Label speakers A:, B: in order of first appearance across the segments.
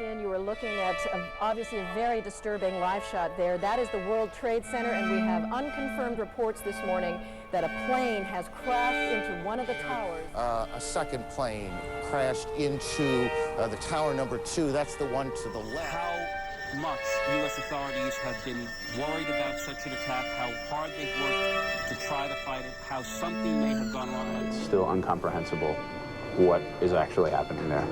A: in, you are looking at obviously a very disturbing live shot there. That is the World Trade Center, and we have unconfirmed reports this morning that a plane has crashed into one of the towers.
B: A second plane crashed into the tower number 2. That's the one to the left.
C: How much U.S. authorities have been worried about such an attack, how hard they've worked to try to fight it, how something may have gone wrong.
D: It's still incomprehensible what is actually happening there.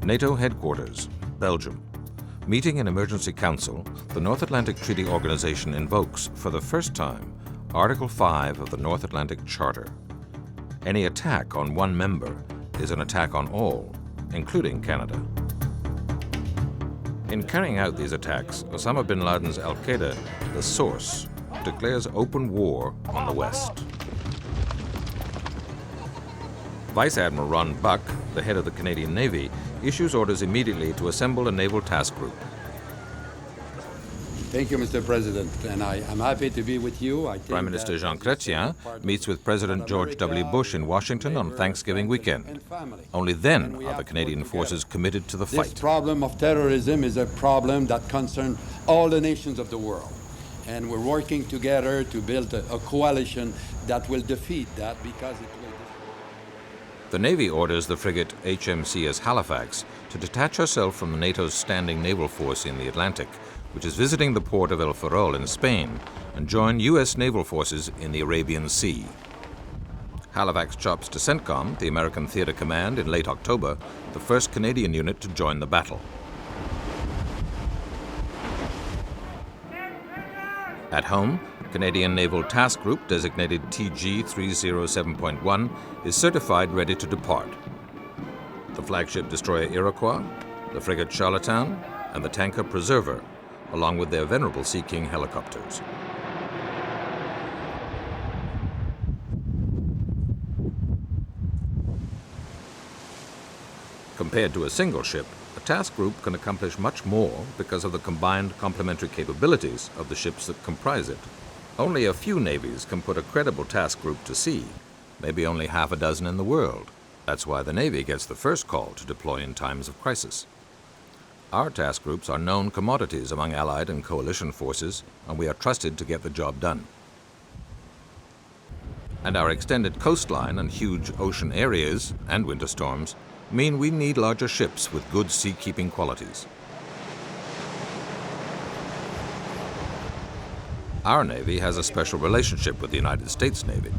E: NATO headquarters, Belgium. Meeting in Emergency Council, the North Atlantic Treaty Organization invokes, for the first time, Article 5 of the North Atlantic Charter. Any attack on one member is an attack on all, including Canada. In carrying out these attacks, Osama bin Laden's al-Qaeda, the source, declares open war on the West. Vice Admiral Ron Buck, the head of the Canadian Navy, issues orders immediately to assemble a naval task group.
F: Thank you, Mr. President, and I'm happy to be with you.
E: Prime Minister Jean Chrétien meets with President George W. Bush in Washington on Thanksgiving weekend. Only then are the Canadian forces committed to the fight.
F: This problem of terrorism is a problem that concerns all the nations of the world, and we're working together to build a coalition that will defeat that because it will.
E: The Navy orders the frigate HMCS Halifax to detach herself from NATO's standing naval force in the Atlantic, which is visiting the port of El Ferrol in Spain, and join U.S. naval forces in the Arabian Sea. Halifax chops to CENTCOM, the American Theater Command, in late October, the first Canadian unit to join the battle. At home, Canadian Naval Task Group, designated TG-307.1, is certified ready to depart. The flagship destroyer Iroquois, the frigate Charlottetown, and the tanker Preserver, along with their venerable Sea King helicopters. Compared to a single ship, a task group can accomplish much more because of the combined complementary capabilities of the ships that comprise it. Only a few navies can put a credible task group to sea, maybe only half a dozen in the world. That's why the Navy gets the first call to deploy in times of crisis. Our task groups are known commodities among Allied and coalition forces, and we are trusted to get the job done. And our extended coastline and huge ocean areas, and winter storms, mean we need larger ships with good sea-keeping qualities. Our Navy has a special relationship with the United States Navy.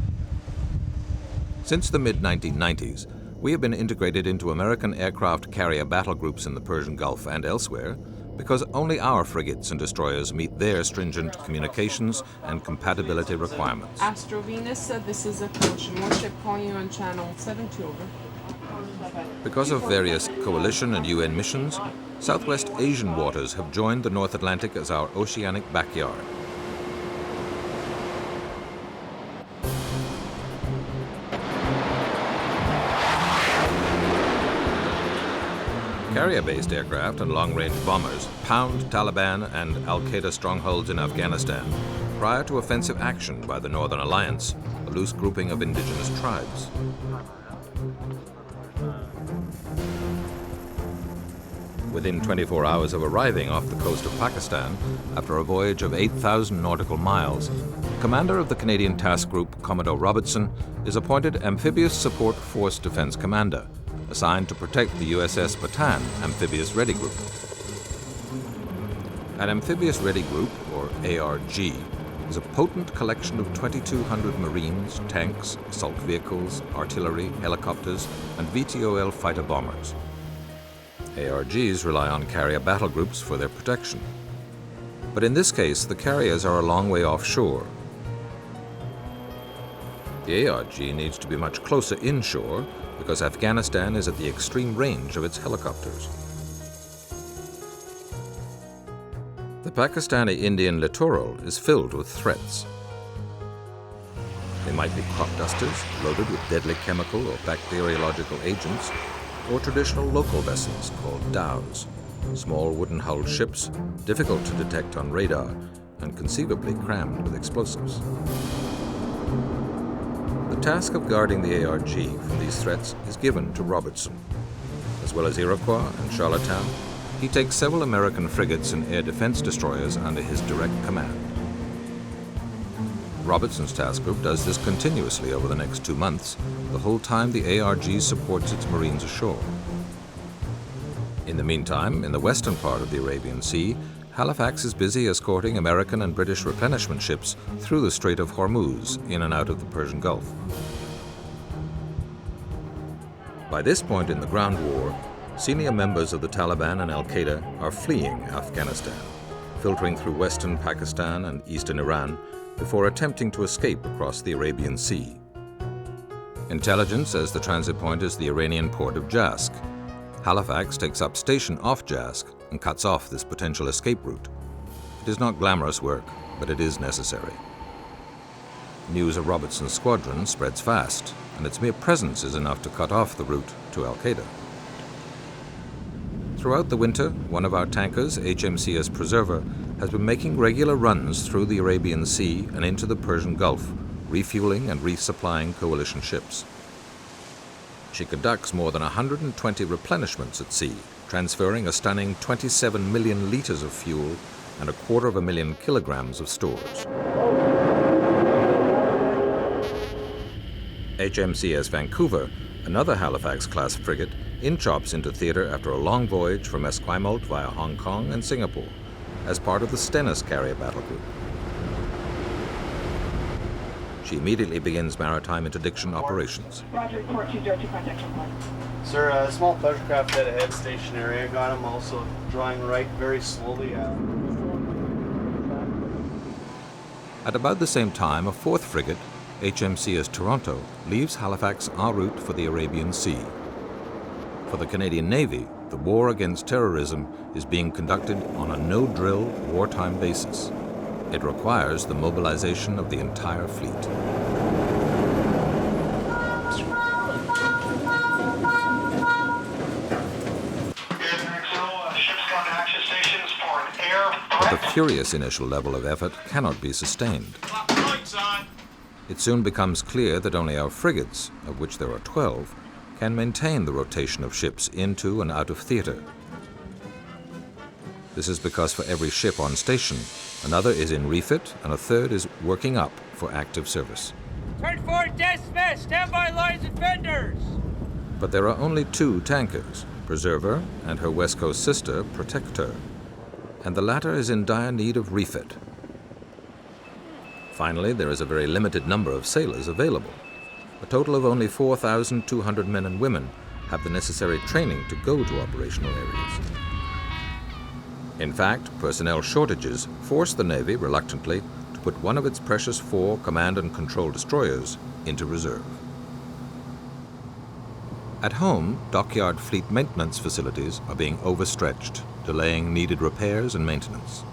E: Since the mid-1990s, we have been integrated into American aircraft carrier battle groups in the Persian Gulf and elsewhere because only our frigates and destroyers meet their stringent communications and compatibility requirements.
G: Astro Venus, this is a Caution warship calling you on channel 72 over.
E: Because of various coalition and UN missions, Southwest Asian waters have joined the North Atlantic as our oceanic backyard. Carrier-based aircraft and long-range bombers pound Taliban and al-Qaeda strongholds in Afghanistan prior to offensive action by the Northern Alliance, a loose grouping of indigenous tribes. Within 24 hours of arriving off the coast of Pakistan, after a voyage of 8,000 nautical miles, commander of the Canadian Task Group, Commodore Robertson, is appointed Amphibious Support Force Defense Commander, assigned to protect the USS Bataan Amphibious Ready Group. An Amphibious Ready Group, or ARG, is a potent collection of 2,200 Marines, tanks, assault vehicles, artillery, helicopters, and VTOL fighter bombers. ARGs rely on carrier battle groups for their protection. But in this case, the carriers are a long way offshore. The ARG needs to be much closer inshore because Afghanistan is at the extreme range of its helicopters. The Pakistani Indian littoral is filled with threats. They might be crop dusters loaded with deadly chemical or bacteriological agents, or traditional local vessels called dhows, small wooden-hulled ships, difficult to detect on radar, and conceivably crammed with explosives. The task of guarding the ARG from these threats is given to Robertson. As well as Iroquois and Charlottetown, he takes several American frigates and air defense destroyers under his direct command. Robertson's task group does this continuously over the next 2 months, the whole time the ARG supports its Marines ashore. In the meantime, in the western part of the Arabian Sea, Halifax is busy escorting American and British replenishment ships through the Strait of Hormuz in and out of the Persian Gulf. By this point in the ground war, senior members of the Taliban and Al-Qaeda are fleeing Afghanistan, filtering through western Pakistan and eastern Iran before attempting to escape across the Arabian Sea. Intelligence says the transit point is the Iranian port of Jask. Halifax takes up station off Jask and cuts off this potential escape route. It is not glamorous work, but it is necessary. News of Robertson's squadron spreads fast, and its mere presence is enough to cut off the route to Al-Qaeda. Throughout the winter, one of our tankers, HMCS Preserver, has been making regular runs through the Arabian Sea and into the Persian Gulf, refueling and resupplying coalition ships. She conducts more than 120 replenishments at sea, transferring a stunning 27 million liters of fuel and 250,000 kilograms of stores. HMCS Vancouver, another Halifax-class frigate, inchops into theater after a long voyage from Esquimalt via Hong Kong and Singapore as part of the Stennis carrier battle group. She immediately begins maritime interdiction operations.
H: Roger, report 202, contact report.
I: Sir, a small pleasure craft dead ahead, stationary. I got him also drawing right very slowly out.
E: At about the same time, a fourth frigate, HMCS Toronto, leaves Halifax en route for the Arabian Sea. For the Canadian Navy, the war against terrorism is being conducted on a no-drill, wartime basis. It requires the mobilization of the entire fleet. But the furious initial level of effort cannot be sustained. It soon becomes clear that only our frigates, of which there are 12, can maintain the rotation of ships into and out of theater. This is because for every ship on station, another is in refit and a third is working up for active service.
J: Turn forward, dismiss! Stand by lines and fenders!
E: But there are only 2 tankers, Preserver and her West Coast sister, Protector, and the latter is in dire need of refit. Finally, there is a very limited number of sailors available. A total of only 4,200 men and women have the necessary training to go to operational areas. In fact, personnel shortages force the Navy, reluctantly, to put one of its precious 4 command and control destroyers into reserve. At home, dockyard fleet maintenance facilities are being overstretched, delaying needed repairs and maintenance.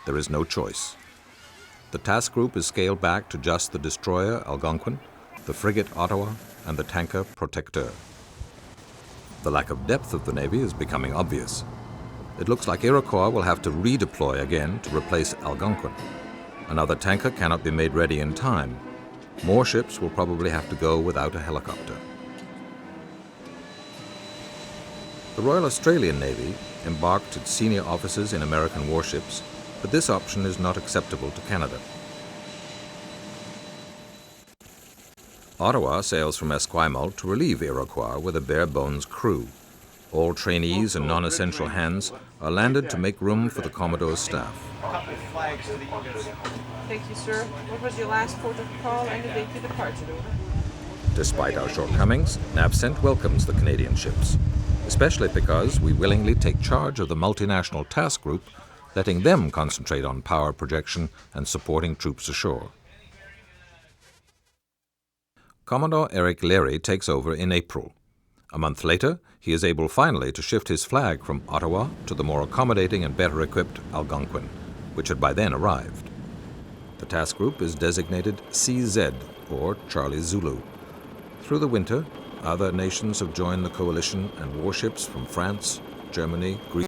E: There is no choice. The task group is scaled back to just the destroyer Algonquin, the frigate Ottawa, and the tanker Protecteur. The lack of depth of the Navy is becoming obvious. It looks like Iroquois will have to redeploy again to replace Algonquin. Another tanker cannot be made ready in time. More ships will probably have to go without a helicopter. The Royal Australian Navy embarked its senior officers in American warships, but this option is not acceptable to Canada. Ottawa sails from Esquimalt to relieve Iroquois with a bare-bones crew. All trainees and non-essential hands are landed to make room for the Commodore's staff.
G: Thank you, sir. What was your last port of call and the date you departed, over?
E: Despite our shortcomings, NAVCENT welcomes the Canadian ships, especially because we willingly take charge of the multinational task group, letting them concentrate on power projection and supporting troops ashore. Commodore Eric Leary takes over in April. A month later, he is able finally to shift his flag from Ottawa to the more accommodating and better equipped Algonquin, which had by then arrived. The task group is designated CZ, or Charlie Zulu. Through the winter, other nations have joined the coalition, and warships from France, Germany, Greece,